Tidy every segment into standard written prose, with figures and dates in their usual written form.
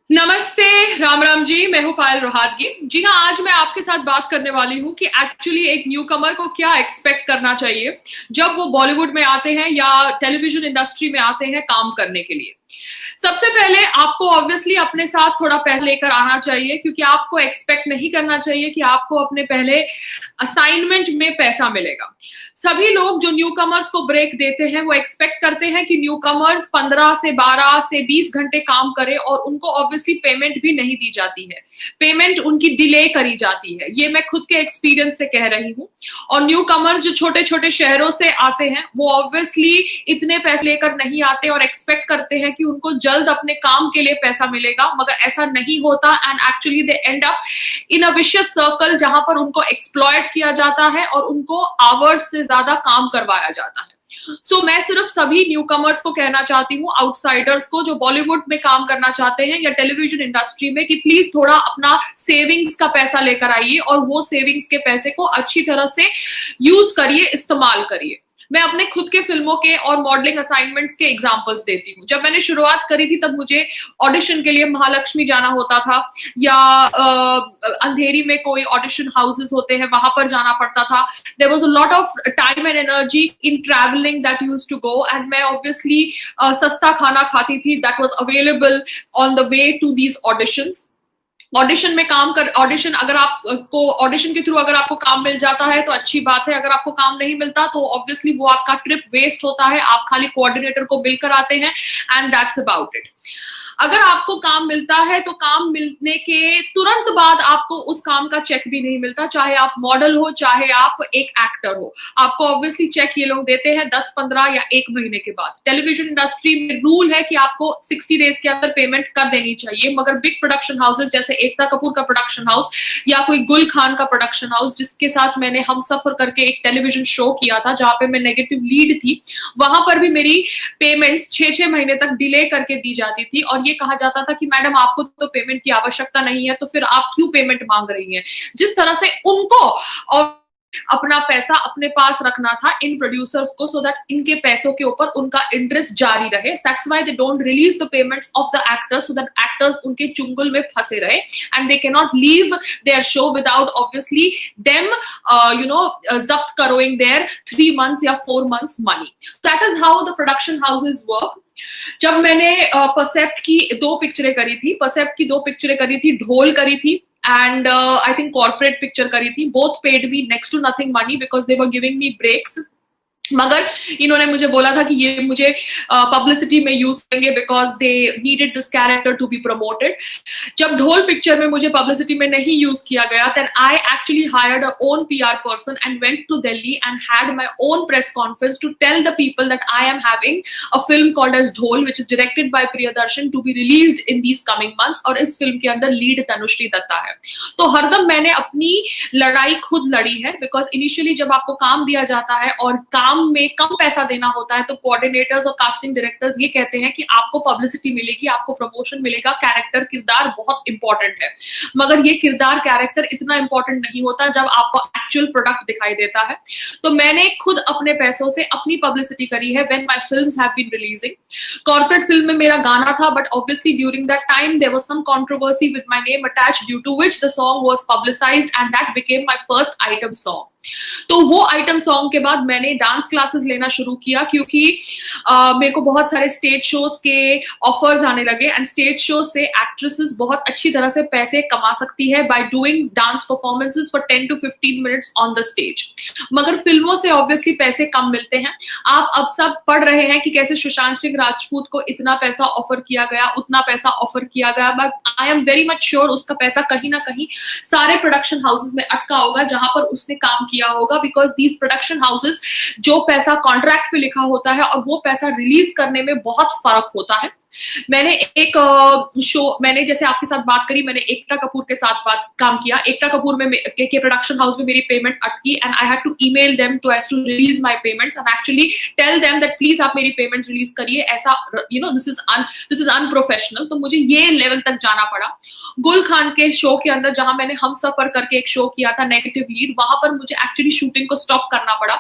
नमस्ते। राम राम जी, मैं हूं पायल रोहातगी। जी हाँ, आज मैं आपके साथ बात करने वाली हूं कि एक्चुअली एक न्यू कमर को क्या एक्सपेक्ट करना चाहिए जब वो बॉलीवुड में आते हैं या टेलीविजन इंडस्ट्री में आते हैं काम करने के लिए। सबसे पहले आपको ऑब्वियसली अपने साथ थोड़ा पैसा लेकर आना चाहिए, क्योंकि आपको एक्सपेक्ट नहीं करना चाहिए कि आपको अपने पहले असाइनमेंट में पैसा मिलेगा। सभी लोग जो न्यू कमर्स को ब्रेक देते हैं वो एक्सपेक्ट करते हैं कि न्यू कमर्स 15 से 12 से 20 घंटे काम करे, और उनको ऑब्वियसली पेमेंट भी नहीं दी जाती है। पेमेंट उनकी डिले करी जाती है। ये मैं खुद के एक्सपीरियंस से कह रही हूँ। और न्यू कमर्स जो छोटे छोटे शहरों से आते हैं वो ऑब्वियसली इतने पैसे लेकर नहीं आते और एक्सपेक्ट करते हैं कि उनको जल्द अपने काम के लिए पैसा मिलेगा, मगर ऐसा नहीं होता। And actually they and up in a vicious circle, जहां पर उनको एक्सप्लॉयट किया जाता है और उनको आवर्स से ज्यादा काम करवाया जाता है। मैं सिर्फ सभी न्यू कमर्स को कहना चाहती हूँ, आउटसाइडर्स को जो बॉलीवुड में काम करना चाहते हैं या टेलीविजन इंडस्ट्री में, कि प्लीज थोड़ा अपना सेविंग्स का पैसा लेकर आइए और वो सेविंग्स के पैसे को अच्छी तरह से यूज करिए, इस्तेमाल करिए। मैं अपने खुद के फिल्मों के और मॉडलिंग असाइनमेंट्स के एग्जांपल्स देती हूँ। जब मैंने शुरुआत करी थी तब मुझे ऑडिशन के लिए महालक्ष्मी जाना होता था, या अंधेरी में कोई ऑडिशन हाउसेस होते हैं वहां पर जाना पड़ता था। There was a lot of time and energy in travelling that used to go, and मैं ऑब्वियसली सस्ता खाना खाती थी that was available on the way to these auditions. Audition अगर आपको ऑडिशन के थ्रू अगर आपको काम मिल जाता है तो अच्छी बात है। अगर आपको काम नहीं मिलता तो ऑब्वियसली वो आपका ट्रिप वेस्ट होता है। आप खाली कोऑर्डिनेटर को मिलकर आते हैं, एंड दैट्स अबाउट इट। अगर आपको काम मिलता है तो काम मिलने के तुरंत बाद आपको उस काम का चेक भी नहीं मिलता, चाहे आप मॉडल हो चाहे आप एक एक्टर हो। आपको ऑब्वियसली चेक ये लोग देते हैं 10, 15 या 1 महीने के बाद। टेलीविजन इंडस्ट्री में रूल है कि आपको 60 डेज के अंदर पेमेंट कर देनी चाहिए, मगर बिग प्रोडक्शन हाउसेस जैसे एकता कपूर का प्रोडक्शन हाउस या कोई गुल खान का प्रोडक्शन हाउस, जिसके साथ मैंने हम सफर करके एक टेलीविजन शो किया था जहां पे मैं नेगेटिव लीड थी, वहां पर भी मेरी पेमेंट्स 6-6 महीने तक डिले करके दी जाती थी। और ये कहा जाता था कि मैडम आपको तो पेमेंट की आवश्यकता नहीं है, तो फिर आप क्यों पेमेंट मांग रही हैं। जिस तरह से उनको और अपना पैसा अपने पास रखना था इन प्रोड्यूसर्स को, सो दैट इनके पैसों के ऊपर उनका इंटरेस्ट जारी रहे। That's why they don't release the payments of the actors, so that actors उनके चुंगल में फंसे रहे, and they can not leave their show without obviously them जब्त करोइंग देयर 3 months या 4 months money. That is how the production houses work. जब मैंने परसेप्ट की 2 पिक्चरें करी थी, परसेप्ट की 2 पिक्चरें करी थी, ढोल करी थी and I think corporate picture करी थी। Both paid me next to nothing money because they were giving me breaks. मगर इन्होंने मुझे बोला था कि ये मुझे पब्लिसिटी में यूज करेंगे because they needed this character to be promoted. जब ढोल पिक्चर में मुझे पब्लिसिटी में नहीं यूज किया गया, then I actually hired a own PR person and went to Delhi and had my own press conference to tell the people that I am having a film called as Dhol which is directed by Priyadarshan to be released in these coming months. और इस film के अंदर lead Tanushree Dutta है। तो हरदम मैंने अपनी लड़ाई खुद लड़ी है, बिकॉज इनिशियली जब आपको काम दिया जाता है और काम में कम पैसा देना होता है तो कोऑर्डिनेटर्स और कास्टिंग डायरेक्टर्स ये कहते हैं कि आपको पब्लिसिटी मिलेगी, आपको प्रमोशन मिलेगा, कैरेक्टर किरदार बहुत इंपॉर्टेंट है। मगर ये किरदार कैरेक्टर इतना इंपॉर्टेंट नहीं होता जब आपको एक्चुअल प्रोडक्ट दिखाई देता है। तो मैंने खुद अपने पैसों से अपनी पब्लिसिटी करी है when my films have been releasing. Corporate film में मेरा गाना था, but obviously during that time there was some controversy with my name attached, due to which the song was publicized and that became my first item song. तो वो item song के बाद मैंने dance classes लेना शुरू किया, क्योंकि मेरे को बहुत सारे स्टेज शोज के ऑफर्स आने लगे, एंड स्टेज शो से एक्ट्रेसेस बहुत अच्छी तरह से पैसे कमा सकती है by doing dance performances for 10 to 15 minutes on the stage. मगर फिल्मों से ऑब्वियसली पैसे कम मिलते हैं। आप अब सब पढ़ रहे हैं कि कैसे सुशांत सिंह राजपूत को इतना पैसा ऑफर किया गया, उतना पैसा ऑफर किया गया, but I am very much sure उसका पैसा कहीं ना कहीं सारे प्रोडक्शन हाउसेस में अटका होगा जहां पर उसने काम किया होगा। बिकॉज दीज प्रोडक्शन हाउसेस, जो पैसा कॉन्ट्रैक्ट पे लिखा होता है और वो पैसा रिलीज करने में बहुत फर्क होता है। मैंने एक शो, मैंने जैसे आपके साथ बात करी, मैंने एकता कपूर के साथ काम किया। एकता कपूर में के प्रोडक्शन हाउस में मेरी पेमेंट अटकी, and I had to email them to as to release my payments and actually tell them that please आप मेरी पेमेंट रिलीज करिए। ऐसा दिस इज अनप्रोफेशनल। तो मुझे ये लेवल तक जाना पड़ा। गुल खान के शो के अंदर, जहां मैंने हम सफर करके एक शो किया था नेगेटिव लीड, वहां पर मुझे एक्चुअली शूटिंग को स्टॉप करना पड़ा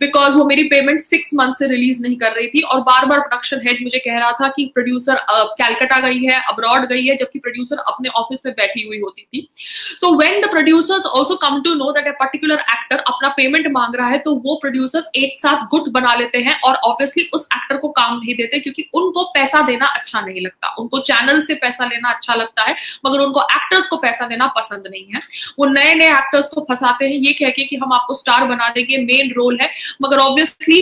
बिकॉज वो मेरी पेमेंट 6 मंथ से रिलीज नहीं कर रही थी, और बार बार प्रोडक्शन हेड मुझे कह रहा था कि प्रोड्यूसर कैलकाटा गई है, अब्रॉड गई है, जबकि प्रोड्यूसर अपने ऑफिस में बैठी हुई होती थी. So when the producers also come to know that a particular actor अपना पेमेंट मांग रहा है, तो वो प्रोड्यूसर्स एक साथ गुट बना लेते हैं और ऑब्वियसली उस एक्टर को काम नहीं देते, क्योंकि उनको पैसा देना अच्छा नहीं लगता. उनको चैनल से पैसा लेना अच्छा लगता है, मगर उनको एक्टर्स को पैसा देना पसंद नहीं है. वो नए नए एक्टर्स को फंसाते हैं ये कह के कि हम आपको स्टार बना देंगे, मेन रोल है, मगर ऑब्वियसली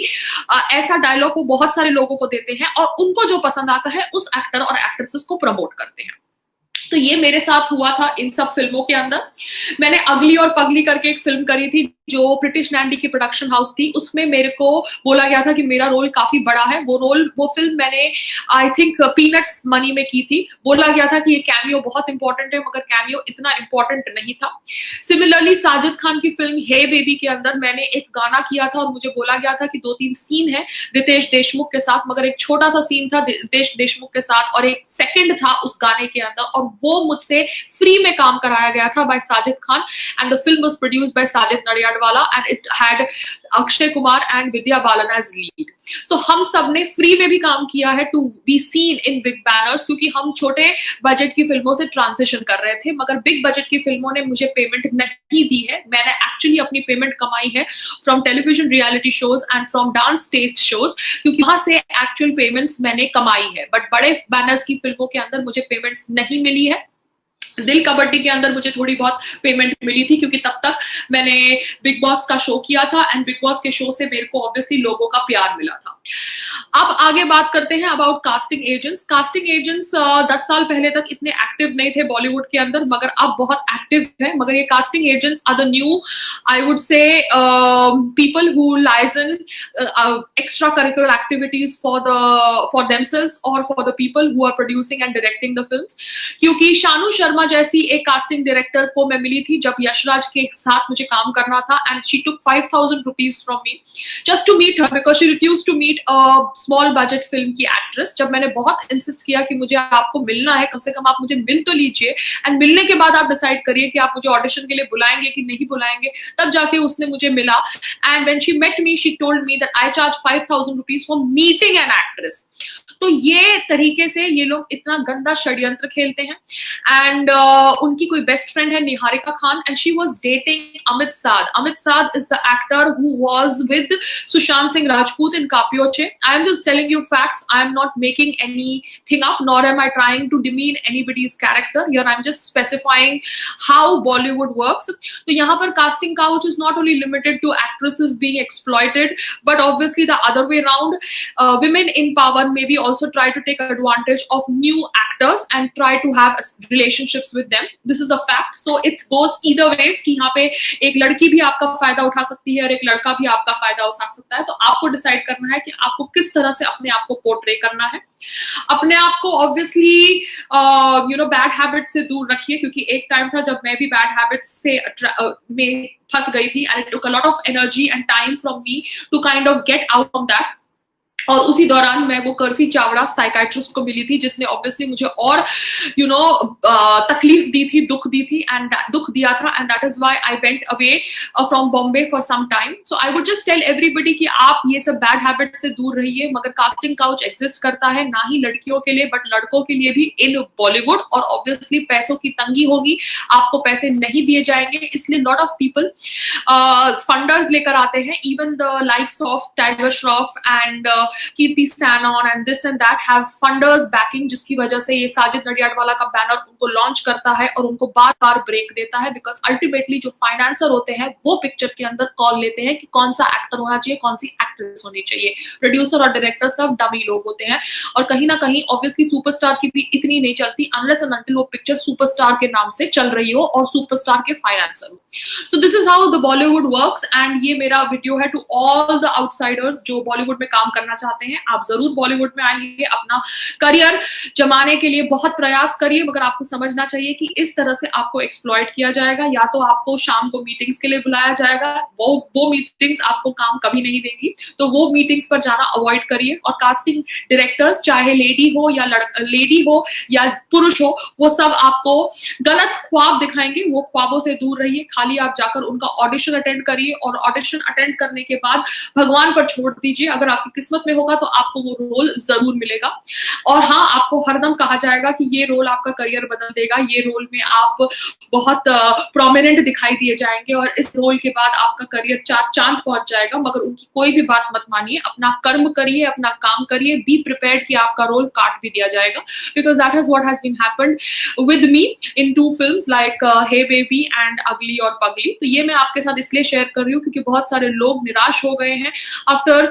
ऐसा डायलॉग वो बहुत सारे लोगों को देते हैं और उनको जो पसंद आता है उस एक्टर और एक्ट्रेसेस को प्रमोट करते हैं. तो ये मेरे साथ हुआ था इन सब फिल्मों के अंदर. मैंने अगली और पगली करके एक फिल्म करी थी जो ब्रिटिश नैंडी की प्रोडक्शन हाउस थी. उसमें मेरे को बोला गया था कि मेरा रोल काफी बड़ा है. वो फिल्म मैंने आई थिंक पीनट्स मनी में की थी. बोला गया था कि ये कैमियो बहुत इंपॉर्टेंट है, मगर कैमियो इतना इंपॉर्टेंट नहीं था. सिमिलरली साजिद खान की फिल्म हे बेबी के अंदर मैंने एक गाना किया था और मुझे बोला गया था कि 2-3 सीन है रितेश देशमुख के साथ, मगर एक छोटा सा सीन था रितेश देशमुख के साथ और एक सेकंड था उस गाने के अंदर, और वो मुझसे फ्री में काम कराया गया था by Sajid Khan. And the film was produced by Sajid Nadiadwala and it had Akshay Kumar and Vidya Balan as lead. So हम सब ने फ्री में भी काम किया है to be seen in big banners, क्योंकि हम छोटे बजट की फिल्मों से ट्रांजिशन कर रहे थे, मगर बिग बजट की फिल्मों ने मुझे पेमेंट नहीं दी है. मैंने एक्चुअली अपनी पेमेंट कमाई है from television reality shows and from dance stage shows, क्योंकि वहां से एक्चुअल पेमेंट्स मैंने कमाई है. बट बड़े बैनर्स की फिल्मों के अंदर मुझे पेमेंट्स नहीं मिली है. दिल कबड्डी के अंदर मुझे थोड़ी बहुत पेमेंट मिली थी, क्योंकि तब तक मैंने बिग बॉस का शो किया था एंड बिग बॉस के शो से मेरे को ऑब्वियसली लोगों का प्यार मिला था. अब आगे बात करते हैं about casting agents. Casting agents 10 साल पहले तक इतने एक्टिव नहीं थे बॉलीवुड के अंदर, मगर अब बहुत एक्टिव है. मगर ये casting agents are the new, I would say, people who liaison extracurricular activities for themselves और for the people who are producing and directing the films. क्योंकि शानू शर्मा जैसी एक कास्टिंग डायरेक्टर को मैं मिली थी जब यशराज के साथ मुझे काम करना था, and she took 5,000 rupees from me just to meet her, because she refused to meet a small budget film की एक्ट्रेस. जब मैंने बहुत इंसिस्ट किया कि मुझे आपको मिलना है, कम से कम आप मुझे मिल तो लीजिए, एंड मिलने के बाद आप डिसाइड करिए कि आप मुझे ऑडिशन के लिए बुलाएंगे कि नहीं बुलाएंगे, तब जाके उसने मुझे मिला. And when she met me she told me that I charge 5,000 rupees for meeting an actress. तो ये तरीके से ये लोग इतना गंदा षड्यंत्र खेलते हैं. एंड उनकी कोई बेस्ट फ्रेंड है Niharika Khan, and she was dating Amit Sadh. Amit Sadh is the actor who was with Sushant Singh Rajput in Kai Po Che. I am just telling you facts. I am not making anything up, nor am I trying to demean anybody's character here. I am just specifying how Bollywood works. तो यहाँ पर casting couch is not only limited to actresses being exploited, but obviously the other way round. Women in power maybe also try to take advantage of new actors and try to have relationships with them. This is a fact. So it goes either ways कि यहाँ पे एक लड़की भी आपका फायदा उठा सकती है और एक लड़का भी आपका फायदा उठा सकता है. तो आपको डिसाइड करना है कि आपको किस तरह से अपने आप को पोर्ट्रे करना है. अपने आप को ऑब्वियसली बैड हैबिट से दूर रखिए, क्योंकि एक टाइम था जब मैं भी बैड हैबिट्स से में फंस गई थी, and it took a lot of energy and time from me to kind of get out from that. और उसी दौरान मैं वो कर्सी चावड़ा साइकाइट्रिस्ट को मिली थी, जिसने ऑब्वियसली मुझे और तकलीफ दी थी, दुख दी थी, एंड दुख दिया था, and that is why I went away from Bombay for some time. So I would just tell everybody कि आप ये सब बैड हैबिट से दूर रहिए. मगर कास्टिंग काउच एग्जिस्ट करता है ना ही लड़कियों के लिए बट लड़कों के लिए भी इन बॉलीवुड, और ऑब्वियसली पैसों की तंगी होगी, आपको पैसे नहीं दिए जाएंगे, इसलिए लॉट ऑफ पीपल फंडर्स लेकर आते हैं. Even the likes of tiger Shroff and Kirti Sanon and this and that have funders banking, जिसकी वजह से ये साजिद नडियाडवाला का बैनर उनको लॉन्च करता है और उनको बार बार ब्रेक देता है. बिकॉज अल्टीमेटली जो फाइनेंसर होते हैं वो पिक्चर के अंदर कॉल लेते हैं कि कौन सा एक्टर होना चाहिए, कौन सी एक्ट्रेस होनी चाहिए. प्रोड्यूसर और डायरेक्टर सब डमी लोग होते हैं, और कहीं ना कहीं ऑब्वियसली सुपरस्टार की भी इतनी नहीं चलती अनलेस एंड अनटिल वो पिक्चर सुपरस्टार के नाम से चल रही हो और सुपरस्टार के फाइनेंसर हो. So this is how the Bollywood works. And ये मेरा वीडियो है टू ऑल द आउटसाइडर्स जो बॉलीवुड में काम करना चाहते हैं. आप जरूर बॉलीवुड में आइए, अपना करियर जमाने के लिए बहुत प्रयास करिए, मगर आपको समझना चाहिए कि इस तरह से आपको एक्सप्लॉइट किया जाएगा. या तो आपको शाम को मीटिंग्स के लिए बुलाया जाएगा, वो मीटिंग्स आपको काम कभी नहीं देंगी, तो वो मीटिंग्स पर जाना अवॉइड करिए. और कास्टिंग डायरेक्टर्स चाहे लेडी हो या पुरुष हो, वो सब आपको गलत ख्वाब दिखाएंगे. वो ख्वाबों से दूर रहिए. खाली आप जाकर उनका ऑडिशन अटेंड करिए, और ऑडिशन अटेंड करने के बाद भगवान पर छोड़ दीजिए. अगर आपकी किस्मत में होगा तो आपको वो रोल जरूर मिलेगा। और हाँ, आपको हरदम कहा जाएगा कि ये रोल आपका करियर बदल देगा, ये रोल में आप बहुत प्रोमिनेंट दिखाई दिए जाएंगे और इस रोल के बाद आपका करियर चार चांद पहुंच जाएगा। मगर उनकी कोई भी बात मत मानिए, अपना कर्म करिए, अपना काम करिए, बी प्रिपेयर्ड कि आपका रोल काट भी दिया जाएगा, because that is what has been happened with me in 2 films like hey baby and ugly और पगली। तो ये मैं आपके साथ इसलिए शेयर कर रही हूँ क्योंकि बहुत सारे लोग निराश हो गए हैं after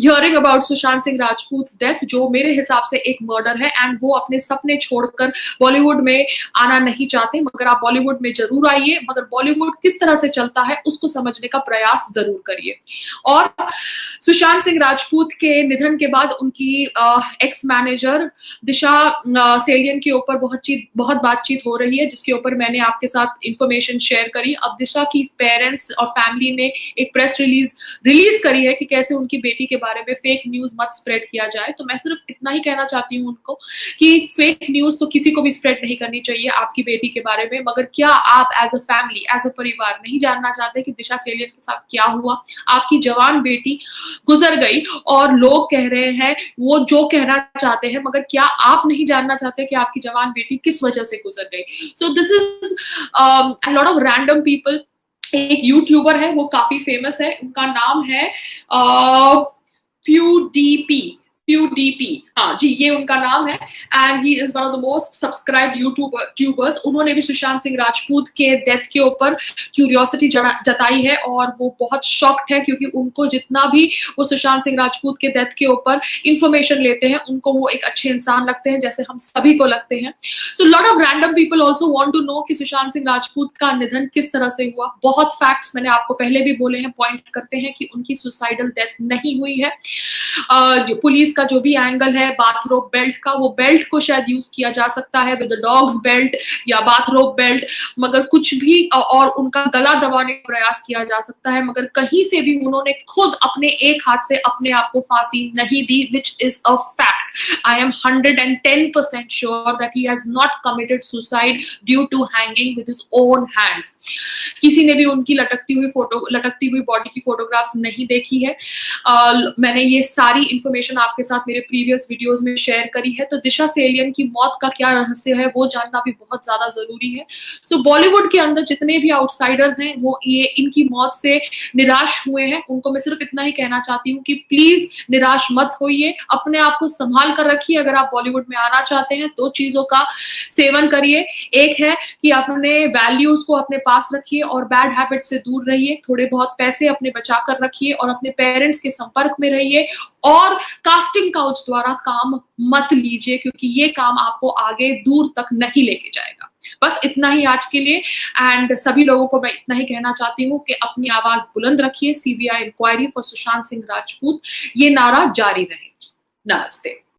hearing about Sushant Singh Rajput death, जो मेरे हिसाब से एक मर्डर है, एंड वो अपने सपने छोड़कर बॉलीवुड में आना नहीं चाहते। मगर आप बॉलीवुड में जरूर आइए, मगर बॉलीवुड किस तरह से चलता है उसको समझने का प्रयास जरूर करिए। और सुशांत सिंह राजपूत के निधन के बाद उनकी एक्स मैनेजर दिशा सेलियन के ऊपर बहुत बातचीत हो रही है, जिसके ऊपर मैंने आपके साथ इंफॉर्मेशन शेयर करी। अब दिशा की पेरेंट्स और फैमिली ने एक प्रेस रिलीज करी है कि कैसे उनकी बेटी के बारे में फेक न्यूज मत स्प्रेड किया जाए। तो मैं सिर्फ इतना ही कहना चाहती हूँ उनको कि फेक न्यूज तो किसी को भी स्प्रेड नहीं करनी चाहिए आपकी बेटी के बारे में। मगर क्या आप as a family, as a परिवार नहीं जानना चाहते कि दिशा सेलियन के साथ क्या हुआ? आपकी जवान बेटी गुजर गई और लोग कह रहे हैं वो जो कहना चाहते हैं, मगर क्या आप नहीं जानना चाहते कि आपकी जवान बेटी किस वजह से गुजर गई? So this is a lot of random people. एक यूट्यूबर है, वो काफी फेमस है, उनका नाम है फ्यूडीपी, हाँ जी, ये उनका नाम है, and he is one of the most subscribed YouTubers. उन्होंने भी सुशांत सिंह राजपूत के डेथ के ऊपर क्यूरियोसिटी जताई है और वो बहुत शॉक्ड है, क्योंकि उनको जितना भी वो सुशांत सिंह राजपूत के डेथ के ऊपर इंफॉर्मेशन लेते हैं, उनको वो एक अच्छे इंसान लगते हैं, जैसे हम सभी को लगते हैं। So lot of random people also want to know कि सुशांत सिंह राजपूत का निधन किस तरह से हुआ। बहुत फैक्ट्स मैंने आपको पहले भी बोले हैं, पॉइंट करते हैं कि उनकी सुसाइडल डेथ नहीं हुई है। जो पुलिस का जो भी एंगल है बाथरोब बेल्ट का, वो बेल्ट को शायद यूज किया जा सकता है विद डॉग्स बेल्ट या बाथरोब बेल्ट, मगर कुछ भी, और उनका गला दबाने का प्रयास किया जा सकता है, मगर कहीं से भी उन्होंने खुद अपने एक हाथ से अपने आप को फांसी नहीं दी, which is a fact. I am 110% sure that he has not committed suicide due to hanging with his own hands. किसी ने भी उनकी लटकती हुई बॉडी की फोटोग्राफ्स नहीं देखी है। मैंने ये सारी इंफॉर्मेशन आपके साथ मेरे प्रीवियस वीडियोस में शेयर करी है। तो दिशा सेलियन की मौत का क्या रहस्य है वो जानना भी बहुत ज्यादा जरूरी है। सो बॉलीवुड के अंदर जितने भी आउटसाइडर्स हैं वो ये इनकी मौत से निराश हुए हैं, उनको मैं सिर्फ इतना ही कहना चाहती हूँ कि प्लीज निराश मत होइए, अपने आप को संभाल कर रखिए। अगर आप बॉलीवुड में आना चाहते हैं तो चीजों का सेवन करिए। एक है कि अपने वैल्यूज को अपने पास रखिए और बैड हैबिट से दूर रहिए, थोड़े बहुत पैसे अपने बचा कर रखिए और अपने पेरेंट्स के संपर्क में रहिए, और कास्टिंग काउच द्वारा काम मत लीजिए, क्योंकि ये काम आपको आगे दूर तक नहीं लेके जाएगा। बस इतना ही आज के लिए, एंड सभी लोगों को मैं इतना ही कहना चाहती हूँ कि अपनी आवाज बुलंद रखिए। CBI inquiry for Sushant Singh Rajput, ये नारा जारी रहे। नमस्ते।